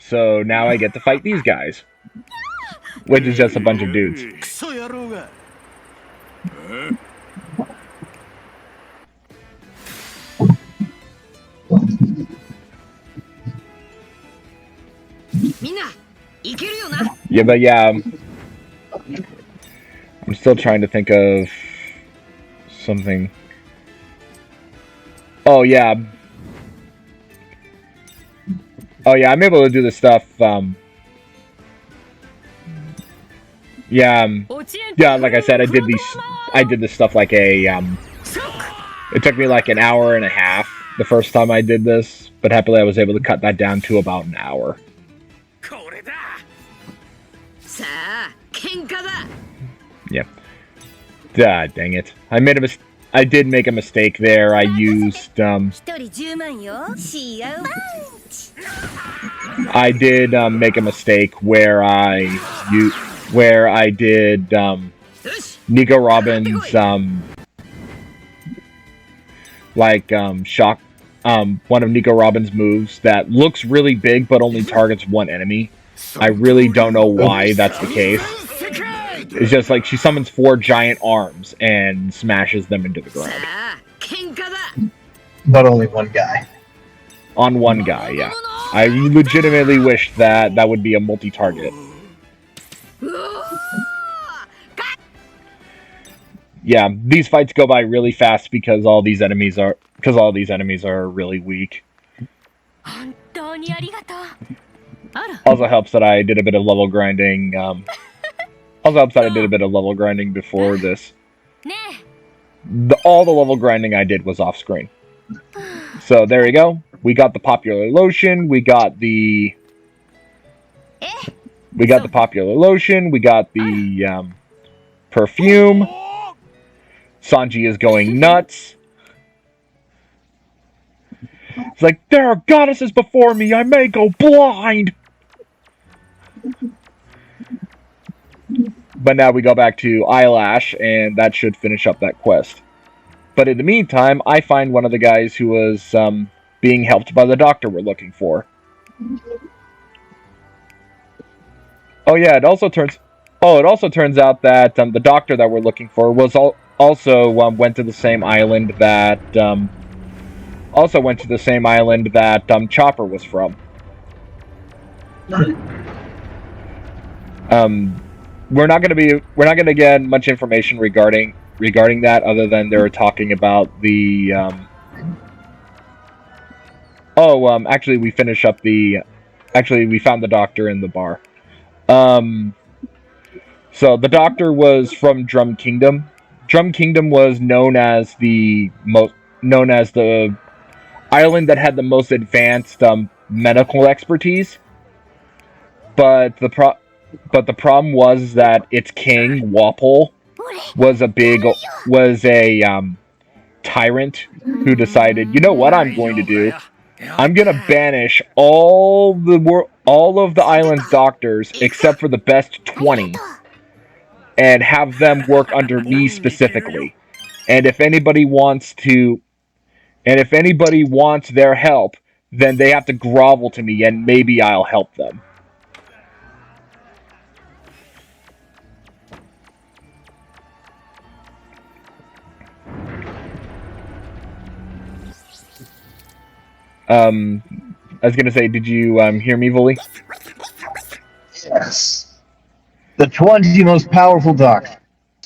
So now I get to fight these guys, which is just a bunch of dudes. Yeah, but yeah, I'm still trying to think of something. Oh yeah. Oh yeah, I'm able to do this stuff. Yeah, like I said, I did this stuff like a. It took me like an hour and a half the first time I did this, but happily I was able to cut that down to about an hour. Yeah. Dang it. I did make a mistake there. I used, I did, make a mistake where I did, Nico Robin's, shock, one of Nico Robin's moves that looks really big but only targets one enemy. I really don't know why that's the case. It's just like she summons 4 giant arms and smashes them into the ground. But only one guy. On one guy, yeah. I legitimately wish that that would be a multi-target. Yeah, these fights go by really fast because all these enemies are really weak. Also helps that I did a bit of level grinding. Also helps that I did a bit of level grinding before this. All the level grinding I did was off screen. So there you go. We got the popular lotion. We got the popular lotion. We got the perfume. Sanji is going nuts. It's like, there are goddesses before me. I may go blind. But now we go back to Eyelash, and that should finish up that quest. But in the meantime, I find one of the guys who was being helped by the doctor we're looking for. Oh yeah, it also turns out that the doctor that we're looking for was also went to the same island that Chopper was from. We're not gonna get much information regarding that, other than they were talking about the. Actually, we found the doctor in the bar. So the doctor was from Drum Kingdom. Drum Kingdom was known as the island that had the most advanced medical expertise. But the problem was that its king, Wapol, was a tyrant who decided, you know what I'm going to do? I'm going to banish all of the island's doctors except for the best 20 and have them work under me specifically. And if anybody wants their help, then they have to grovel to me and maybe I'll help them. I was gonna say, did you hear me, Vuly? Yes. The 20 most powerful doctors,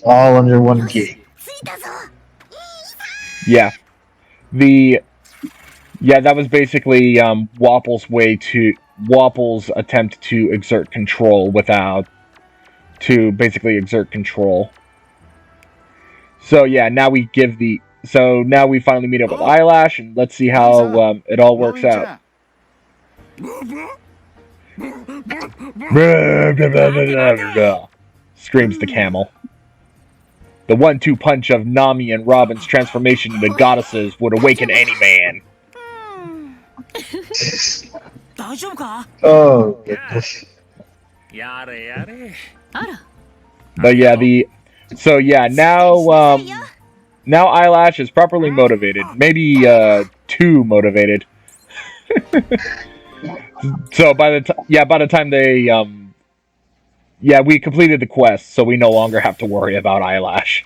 all under one king. Yeah. That was basically Wapol's attempt to exert control exert control. So yeah, now we finally meet up with Eyelash, and let's see how it all works out. Screams the camel. The 1-2 punch of Nami and Robin's transformation into goddesses would awaken any man. Oh, goodness. But yeah, now Eyelash is properly motivated. Maybe too motivated. So by the time they we completed the quest, so we no longer have to worry about Eyelash.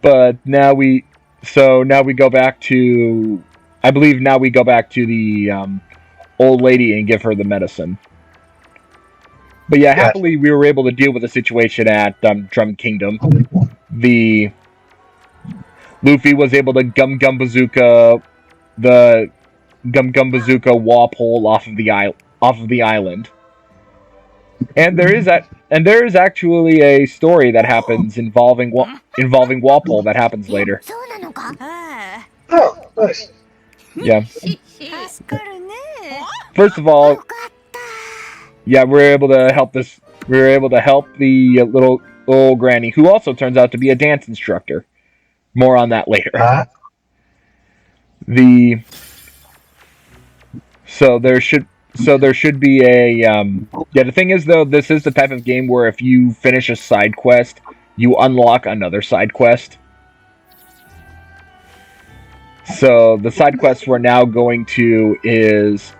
But now we go back to, I believe now we go back to the old lady and give her the medicine. But yeah, happily we were able to deal with the situation at Drum Kingdom. The Luffy was able to Gum Gum Bazooka the Gum Gum Bazooka Wapole off of the island. And there is actually a story that happens involving Wapole that happens later. Oh, nice. Yeah. First of all, yeah, we were able to help the little old granny, who also turns out to be a dance instructor. More on that later. So there should be a the thing is though, this is the type of game where if you finish a side quest, you unlock another side quest. So the side quests are now going to is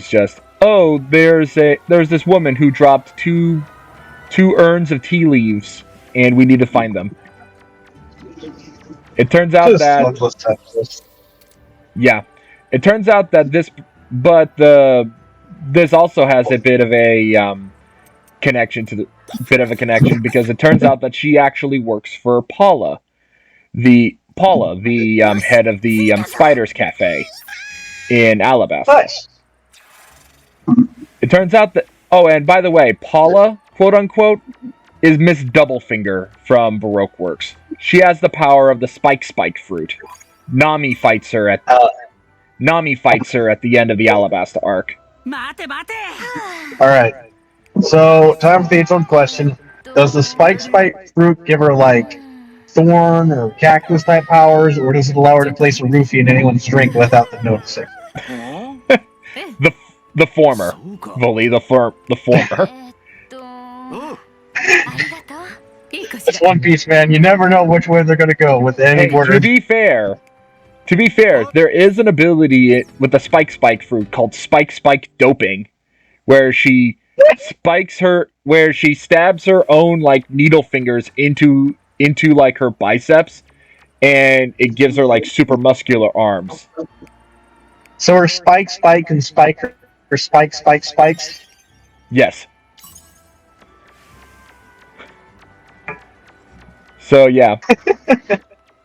just, oh, there's this woman who dropped two urns of tea leaves and we need to find them. It turns out it turns out that this also has a bit of a connection because it turns out that she actually works for Paula, the head of the Spiders Cafe in Alabasta. Nice. It turns out that, oh, and by the way, Paula, quote unquote, is Miss Doublefinger from Baroque Works. She has the power of the spike fruit. Nami fights her at the end of the Alabasta arc. Alright. So, time for the age-old question. Does the spike fruit give her, like, thorn or cactus type powers, or does it allow her to place a roofie in anyone's drink without them noticing? The former. Vuly, the former. It's One Piece, man. You never know which way they're gonna go with any word. To be fair, there is an ability with the spike fruit called spike doping, where she stabs her own like needle fingers into like her biceps, and it gives her like super muscular arms. So her spike and spike or spikes? Yes. So yeah.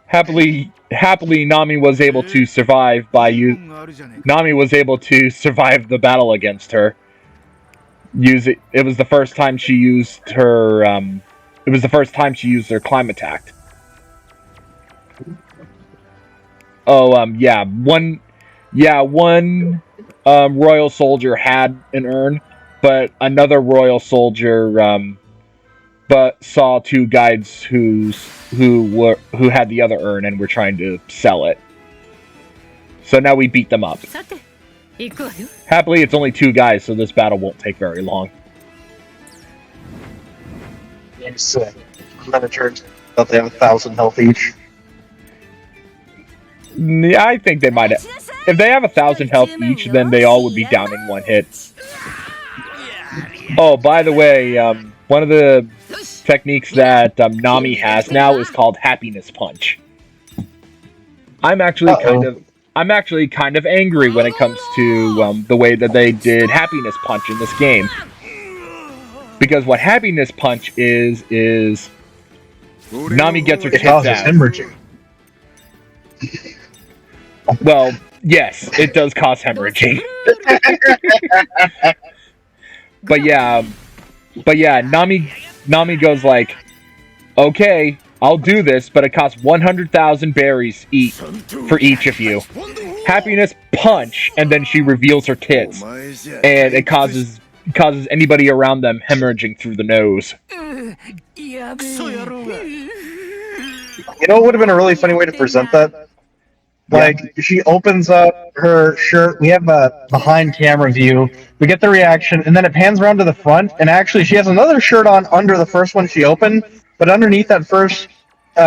Happily Nami was able to survive the battle against her. It was the first time she used her Climattact. One royal soldier had an urn, but another royal soldier but saw two guides who had the other urn and were trying to sell it. So now we beat them up. Happily, it's only two guys, so this battle won't take very long. Miniatures, thought they have 1,000 health each. Yeah, I think they might have. If they have 1,000 health each, then they all would be down in one hit. Oh, by the way, one of the techniques that Nami has now is called Happiness Punch. I'm actually kind of angry when it comes to the way that they did Happiness Punch in this game. Because what Happiness Punch is Nami gets her tits out. Hemorrhaging. Well, yes, it does cause hemorrhaging. But yeah, Nami goes like, okay, I'll do this, but it costs 100,000 berries for each of you. Happiness Punch, and then she reveals her tits, and it causes anybody around them hemorrhaging through the nose. You know what would have been a really funny way to present that? Like, she opens up her shirt, we have a behind camera view, we get the reaction, and then it pans around to the front, and actually she has another shirt on under the first one she opened, but underneath that first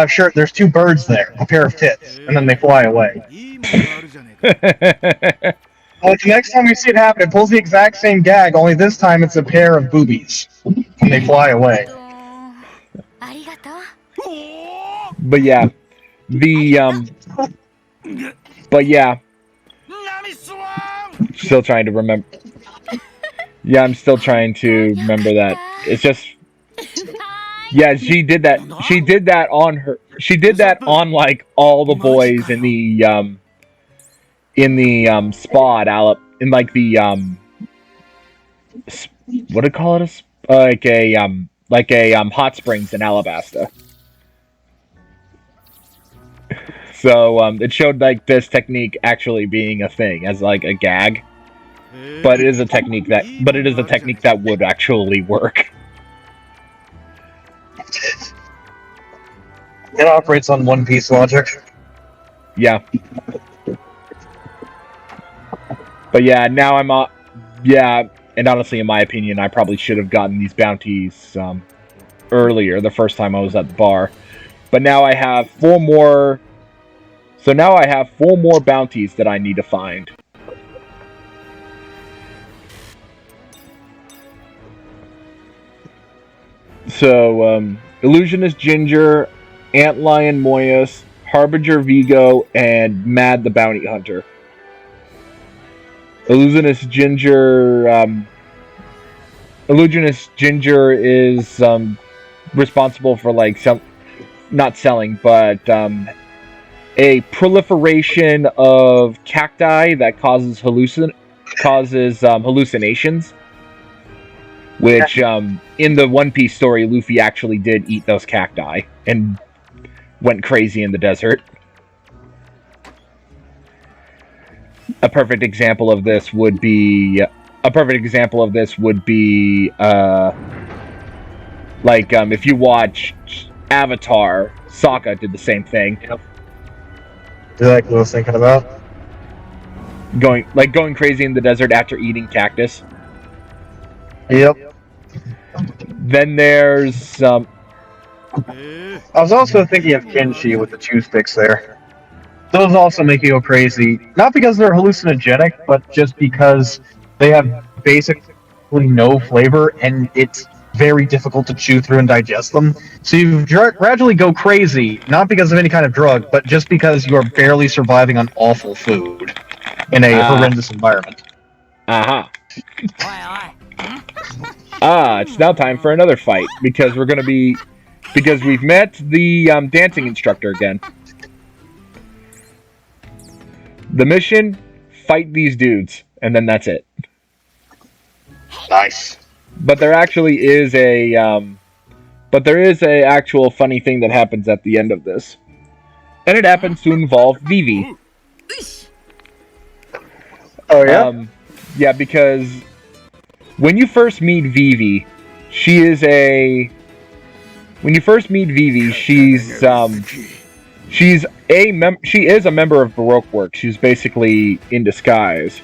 Sure, there's two birds there, a pair of tits, and then they fly away. Well, the next time we see it happen, it pulls the exact same gag, only this time it's a pair of boobies, and they fly away. But yeah, but yeah, still trying to remember. Yeah, I'm still trying to remember that. It's just, yeah, she did that. She did that on her. She did that on like all the boys in the spot out in like the what do you call it? Like a hot springs in Alabasta. So it showed like this technique actually being a thing as like a gag, but it is a technique that would actually work. It operates on One Piece logic. Yeah. But yeah, now I'm yeah, and honestly, in my opinion, I probably should have gotten these bounties earlier, the first time I was at the bar. But now I have 4 more. So now I have 4 more bounties that I need to find. So, Illusionist Ginger, Antlion Moyas, Harbinger Vigo, and Mad the Bounty Hunter. Illusionist Ginger is responsible for like not selling, but a proliferation of cacti that causes hallucinations. Which in the One Piece story, Luffy actually did eat those cacti and went crazy in the desert. A perfect example of this would be if you watch Avatar, Sokka did the same thing. Yep. Exactly what I was thinking about. Going crazy in the desert after eating cactus. Yep. Then there's I was also thinking of Kenshi with the chew sticks there. Those also make you go crazy. Not because they're hallucinogenic, but just because they have basically no flavor and it's very difficult to chew through and digest them. So you gradually go crazy, not because of any kind of drug, but just because you are barely surviving on awful food in a horrendous environment. Aha. It's now time for another fight because we've met the dancing instructor again. The mission: fight these dudes, and then that's it. Nice. But there actually is a actual funny thing that happens at the end of this, and it happens to involve Vivi. Oh yeah. Yeah, because when you first meet Vivi, she's a member of Baroque Works. She's basically in disguise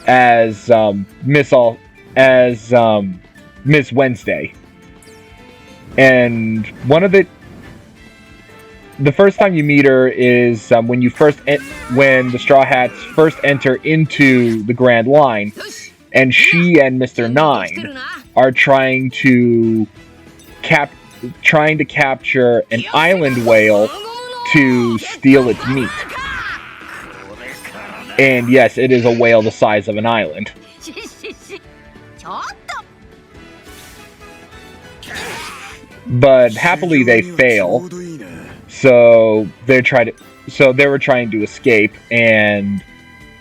as Miss Wednesday. And the first time you meet her is when the Straw Hats first enter into the Grand Line, and she and Mr. Nine are trying to capture an island whale to steal its meat. And yes, it is a whale the size of an island. But happily they fail. So they were trying to escape,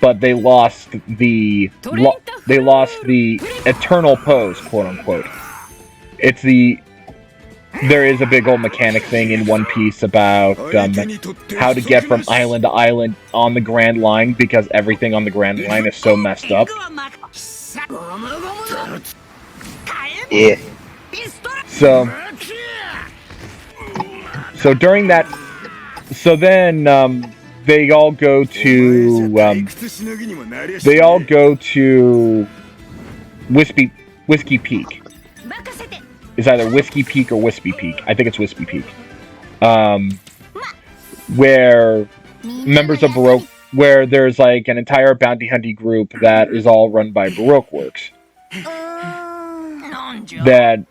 but they lost the eternal pose, quote unquote. There is a big old mechanic thing in One Piece about how to get from island to island on the Grand Line, because everything on the Grand Line is so messed up. Yeah. So during that, then they all go to Whiskey Peak. It's either Whiskey Peak or Wispy Peak. I think it's Wispy Peak. where members of Baroque, where there's like an entire bounty hunting group that is all run by Baroque Works. That,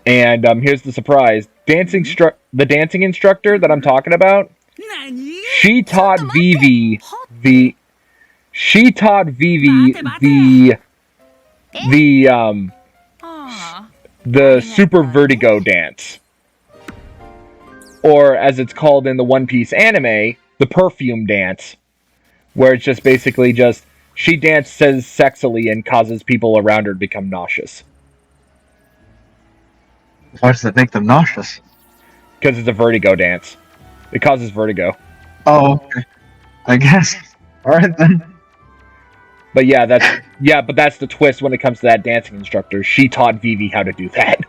and here's the surprise: the dancing instructor that I'm talking about, she taught Vivi the Super Vertigo dance, or as it's called in the One Piece anime, the perfume dance, where it's just basically just she dances sexily and causes people around her to become nauseous. Why does it make them nauseous? Because it's a vertigo dance. It causes vertigo. Oh, okay. I guess. All right then. But yeah, that's the twist when it comes to that dancing instructor. She taught Vivi how to do that.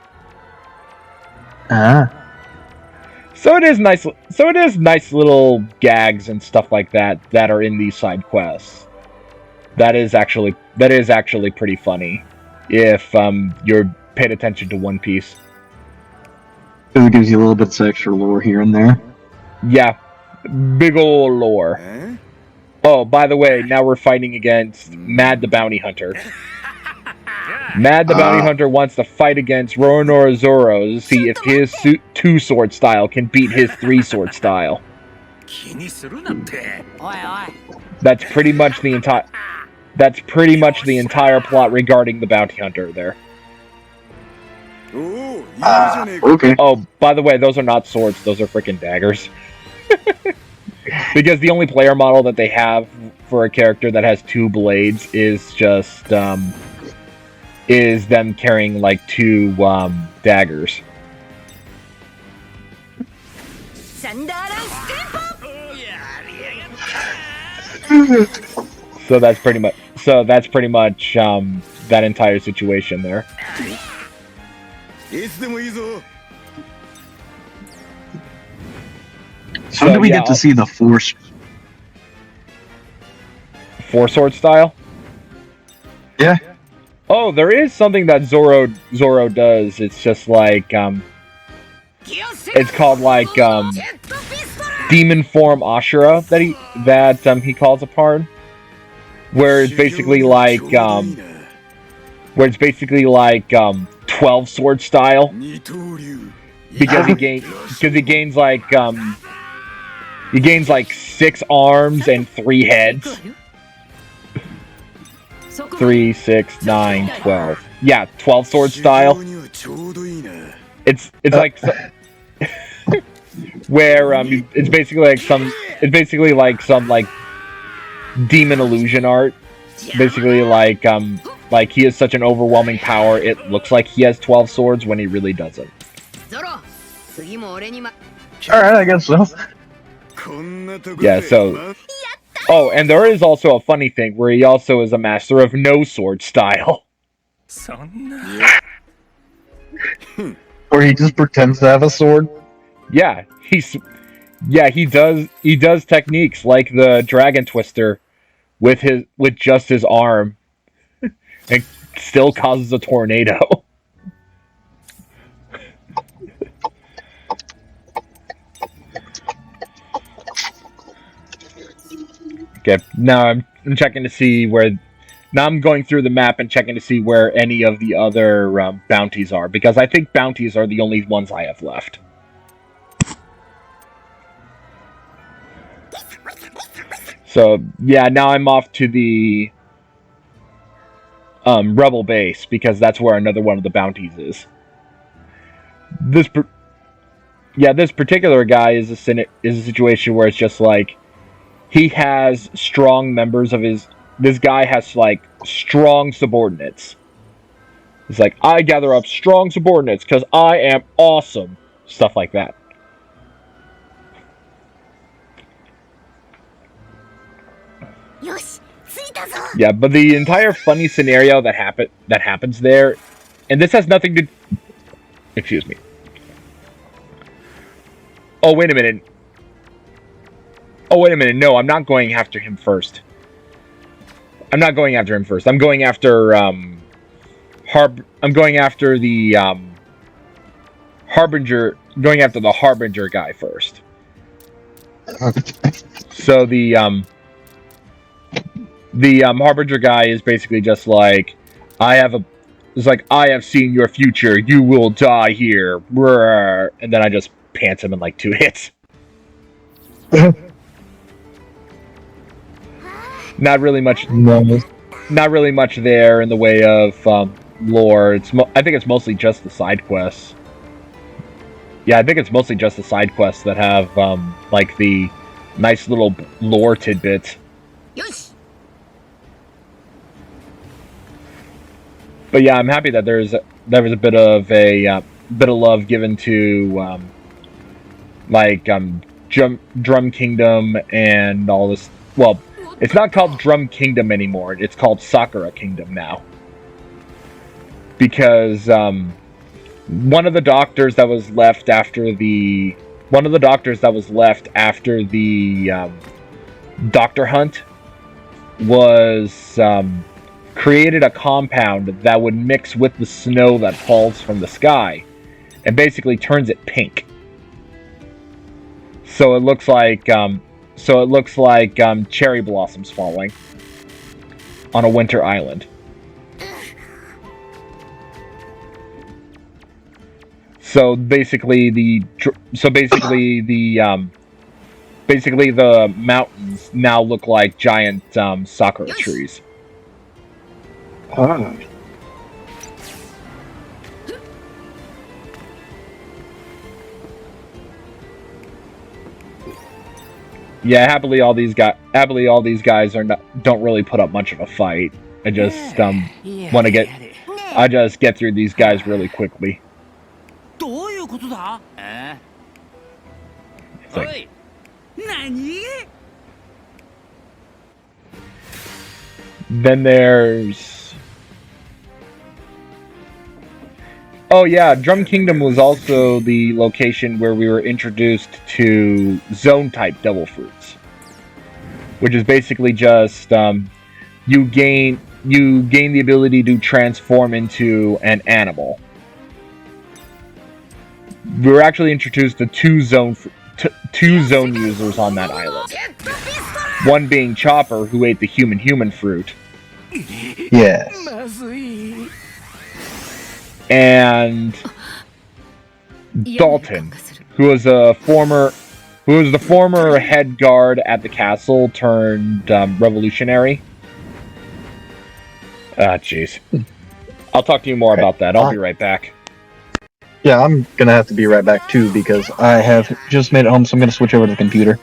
So it is nice. So it is nice little gags and stuff like that that are in these side quests. That is actually pretty funny if you're paid attention to One Piece. It gives you a little bit of extra lore here and there. Yeah, big ol' lore. Oh, by the way, now we're fighting against Mad the Bounty Hunter. Mad the Bounty Hunter wants to fight against Roronoa Zoro to see if his 2-sword style can beat his 3-sword style. That's pretty much the entire plot regarding the Bounty Hunter there. Okay. Oh, by the way, those are not swords, those are freaking daggers. Because the only player model that they have for a character that has 2 blades is just is them carrying like 2 daggers. So that's pretty much that entire situation there. So do we get to see the 4-sword style? Yeah. Oh, there is something that Zoro does. It's just like it's called like demon form Ashura that he calls upon, where it's basically like 12-sword style, because he gains like 6 arms and 3 heads. 3, 6, 9, 12. Yeah, 12-sword style. It's like where it's basically like some demon illusion art. Basically like he has such an overwhelming power, it looks like he has 12 swords when he really doesn't. Alright, I guess so. Yeah, so... Oh, and there is also a funny thing where he also is a master of no sword style. Or he just pretends to have a sword? Yeah, he does techniques like the Dragon Twister with just his arm and still causes a tornado. Okay, now I'm checking to see where. Now I'm going through the map and checking to see where any of the other bounties are, because I think bounties are the only ones I have left. So yeah, now I'm off to the rebel base, because that's where another one of the bounties is. This particular guy is a situation where it's just like he has strong members of his. This guy has like strong subordinates. It's like, I gather up strong subordinates because I am awesome. Stuff like that. Yeah, but the entire funny scenario that happens there, and this has nothing to. Excuse me. Oh, wait a minute. No, I'm not going after him first. I'm going after I'm going after the Harbinger. going after the Harbinger guy first. So the Harbinger guy is basically just like, it's like, I have seen your future. You will die here. And then I just pants him in like 2 hits. Not really much. Not really much there in the way of lore. I think it's mostly just the side quests. Yeah, I think it's mostly just the side quests that have like the nice little lore tidbits. But yeah, I'm happy that there was a bit of love given to Drum Kingdom and all this. Well, it's not called Drum Kingdom anymore. It's called Sakura Kingdom now. Because one of the doctors that was left after the Doctor Hunt was created a compound that would mix with the snow that falls from the sky and basically turns it pink. So it looks like cherry blossoms falling on a winter island. So basically the mountains now look like giant sakura trees. Ah. Yeah, happily all these guys don't really put up much of a fight. I just get through these guys really quickly. Like, then there's... Oh yeah, Drum Kingdom was also the location where we were introduced to zone-type devil fruits. Which is basically just, you gain the ability to transform into an animal. We were actually introduced to two zone users on that island. One being Chopper, who ate the human fruit. Yes. And Dalton, who was the former head guard at the castle turned revolutionary. Ah, jeez. I'll talk to you more about that. I'll be right back. Yeah, I'm gonna have to be right back too because I have just made it home, so I'm gonna switch over to the computer.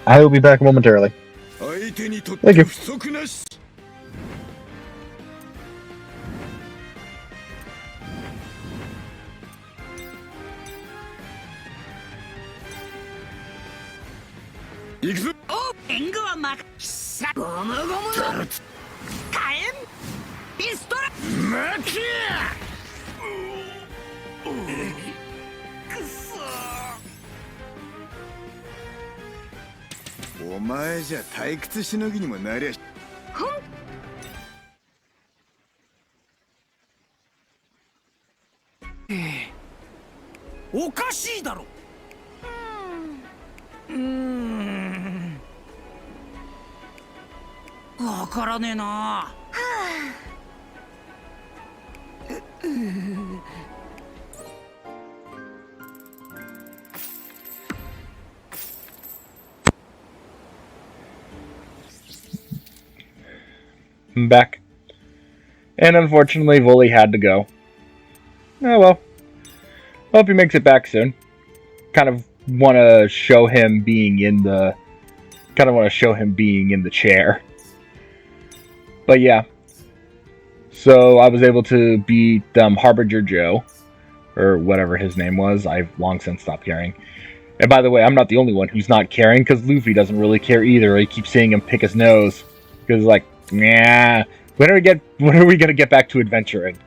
I will be back momentarily. Thank you. I'm back. And unfortunately, Vuly had to go. Oh well. Hope he makes it back soon. Kind of want to show him being in the chair. But yeah. So I was able to beat Harbinger Joe, or whatever his name was. I've long since stopped caring. And by the way, I'm not the only one who's not caring, because Luffy doesn't really care either. I keep seeing him pick his nose. Because like, nah, when are we gonna get back to adventuring?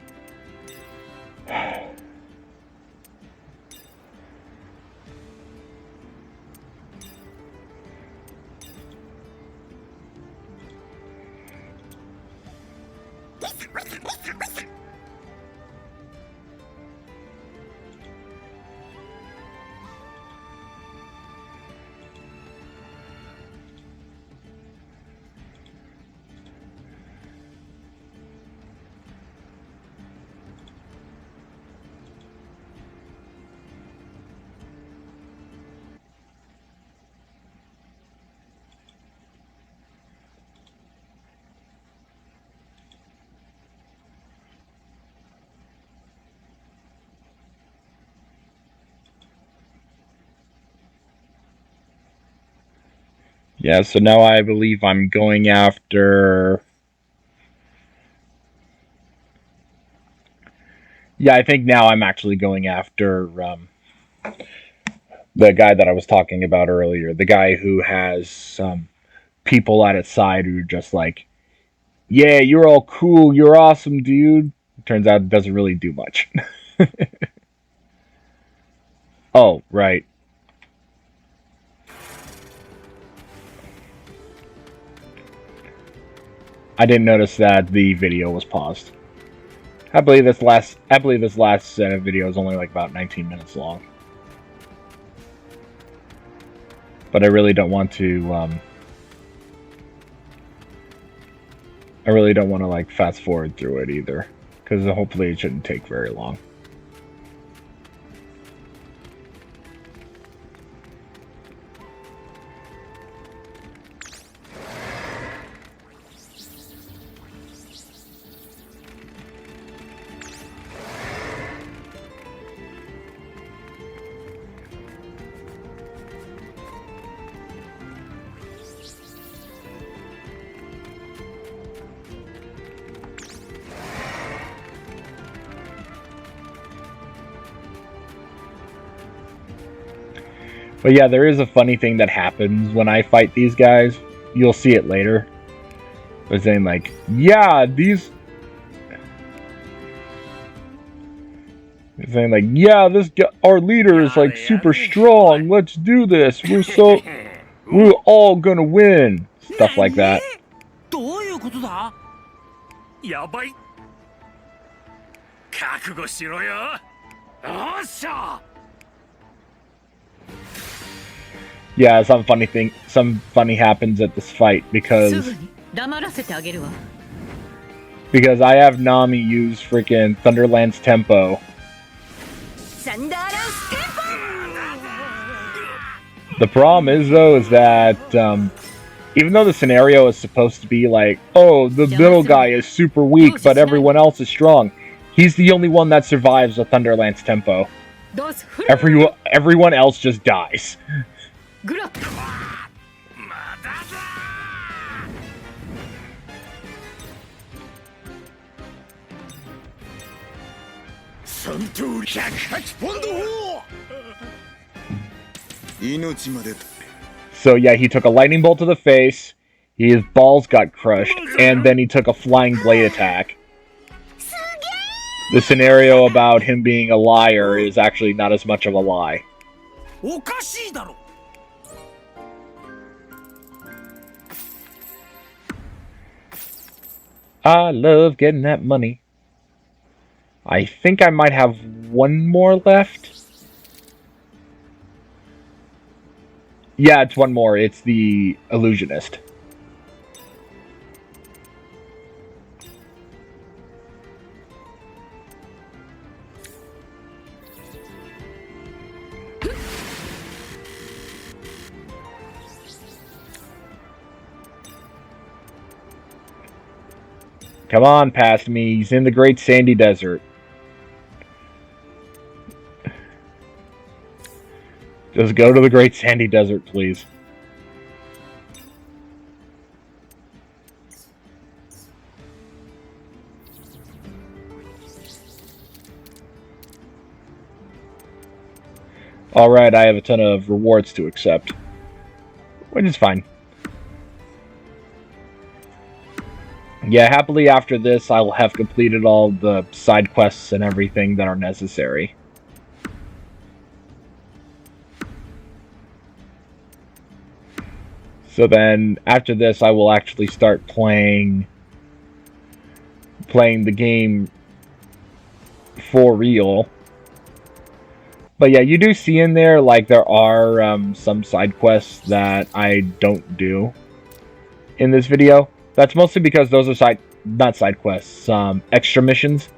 Yeah, so now I believe I'm going after... Yeah, I think now I'm actually going after the guy that I was talking about earlier. The guy who has people at his side who are just like, yeah, you're all cool, you're awesome, dude. Turns out it doesn't really do much. Oh, right. I didn't notice that the video was paused. I believe this last video is only like about 19 minutes long. But I really don't want to like fast forward through it either, because hopefully it shouldn't take very long. But yeah, there is a funny thing that happens when I fight these guys. You'll see it later. They're saying like, yeah, these... They're saying like, yeah, this guy, our leader is like super strong. Let's do this. We're all gonna win. Stuff like that. Yeah, some funny happens at this fight because I have Nami use freaking Thunderland's tempo. The problem is though is that even though the scenario is supposed to be like, oh, the middle guy is super weak, but everyone else is strong, he's the only one that survives with Thunderland's tempo. Everyone else just dies. So yeah, he took a lightning bolt to the face, his balls got crushed, and then he took a flying blade attack. The scenario about him being a liar is actually not as much of a lie. I love getting that money. I think I might have one more left. Yeah, it's one more. It's the illusionist. Come on, past me. He's in the Great Sandy Desert. Just go to the Great Sandy Desert, please. Alright, I have a ton of rewards to accept. Which is fine. Yeah, happily after this, I will have completed all the side quests and everything that are necessary. So then, after this, I will actually start playing the game for real. But yeah, you do see in there, like, there are some side quests that I don't do in this video. That's mostly because those are not side quests, extra missions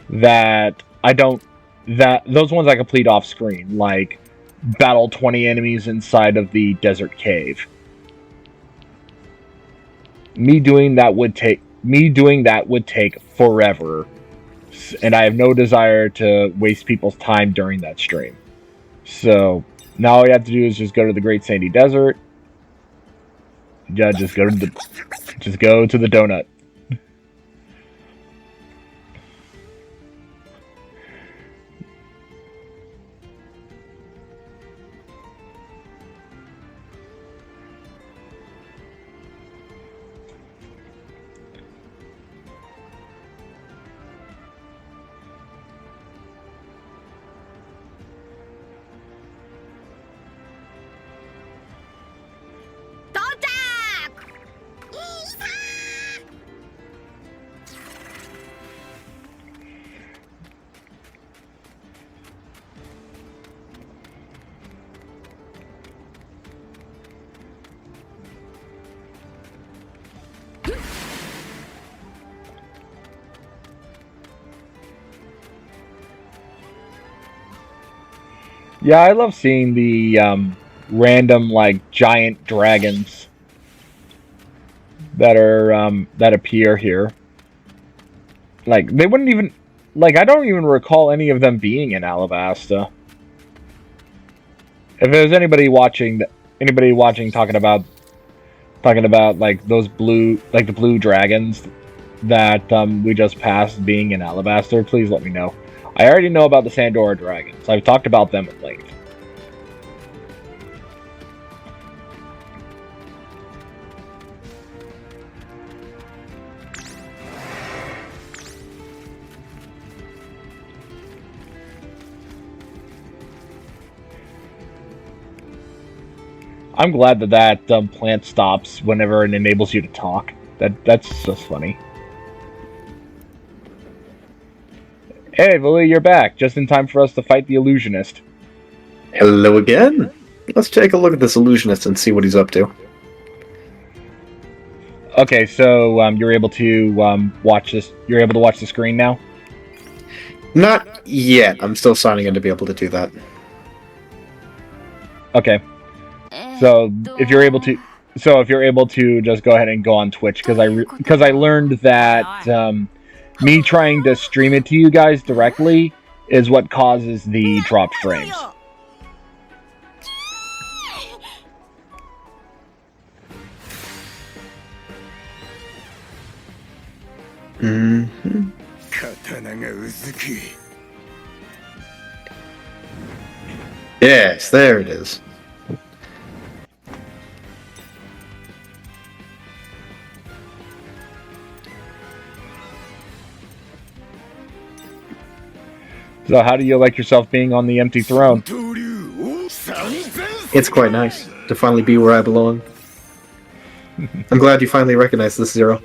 that I don't, those ones I complete off screen, like battle 20 enemies inside of the desert cave. Me doing that would take forever, and I have no desire to waste people's time during that stream. So now all you have to do is just go to the Great Sandy Desert, Yeah, just go to the donut. Yeah, I love seeing the random like giant dragons that appear here. Like they wouldn't even like I don't even recall any of them being in Alabasta. If there's anybody watching talking about like those blue like the blue dragons that we just passed being in Alabaster, please let me know. I already know about the Sandora dragons. I've talked about them at length. I'm glad that plant stops whenever it enables you to talk. That's just funny. Hey, Vuly, you're back, just in time for us to fight the illusionist. Hello again. Let's take a look at this illusionist and see what he's up to. Okay, so you're able to watch this. You're able to watch the screen now. Not yet. I'm still signing in to be able to do that. Okay. So if you're able to just go ahead and go on Twitch because I learned that me trying to stream it to you guys directly is what causes the dropped frames. Mm-hmm. Yes, there it is. So how do you like yourself being on the empty throne? It's quite nice to finally be where I belong. I'm glad you finally recognize this, Zero.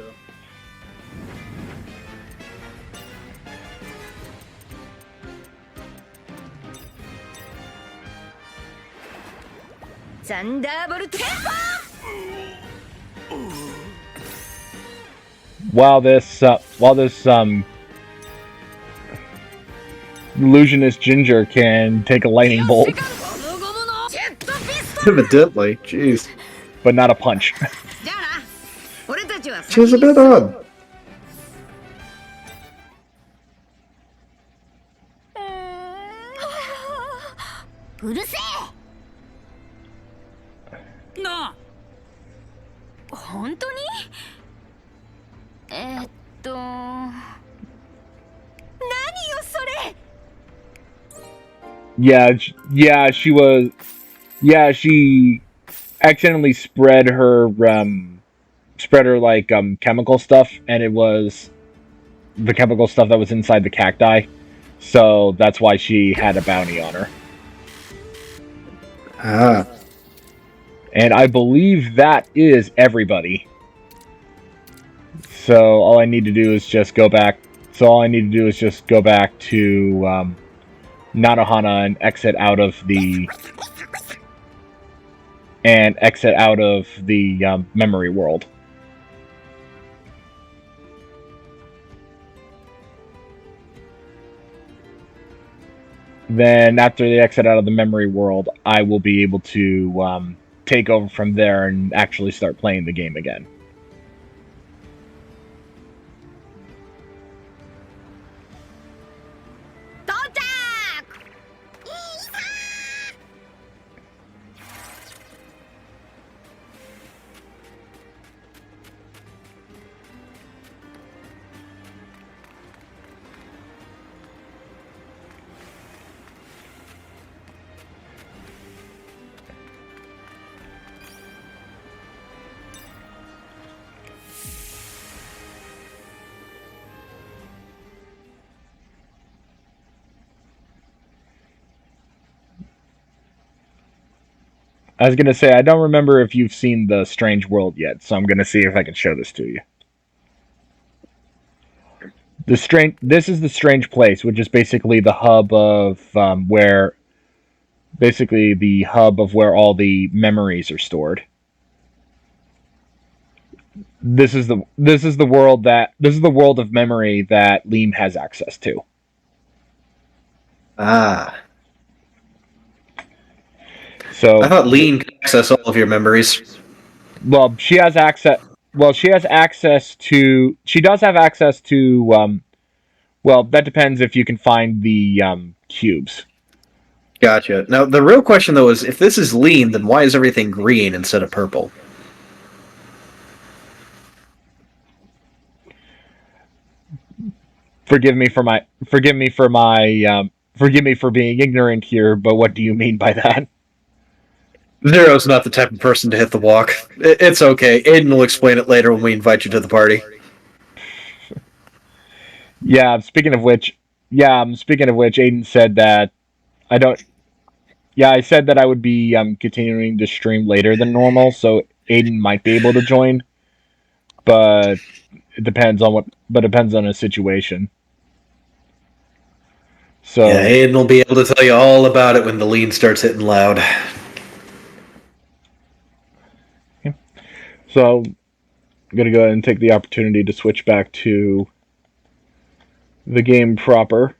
While this illusionist Ginger can take a lightning bolt, Evidently, jeez. but not a punch. She's a bit odd. Yeah, she accidentally spread her like chemical stuff, and it was the chemical stuff that was inside the cacti. So that's why she had a bounty on her. Ah. And I believe that is everybody. So all I need to do is just go back. So all I need to do is just go back to Nanohana and exit out of the memory world. Then after they exit out of the memory world, I will be able to take over from there and actually start playing the game again. I was gonna say I don't remember if you've seen the Strange World yet, so I'm gonna see if I can show this to you. This is the Strange Place, which is basically the hub of where all the memories are stored. This is the world of memory that Liam has access to. Ah. So I thought Lean could access all of your memories. well, she has access. Well, she has access to. She does have access to. Well, that depends if you can find the cubes. Gotcha. Now, the real question, though, is if this is Lean, then why is everything green instead of purple? Forgive me for being ignorant here, but what do you mean by that? Zero's not the type of person to hit the walk. It's okay. Aiden will explain it later when we invite you to the party. Speaking of which, Aiden said that I don't. Yeah, I said that I would be continuing to stream later than normal, so Aiden might be able to join, but it depends on what. But depends on his situation. So Yeah, Aiden will be able to tell you all about it when the lean starts hitting loud. So I'm gonna go ahead and take the opportunity to switch back to the game proper.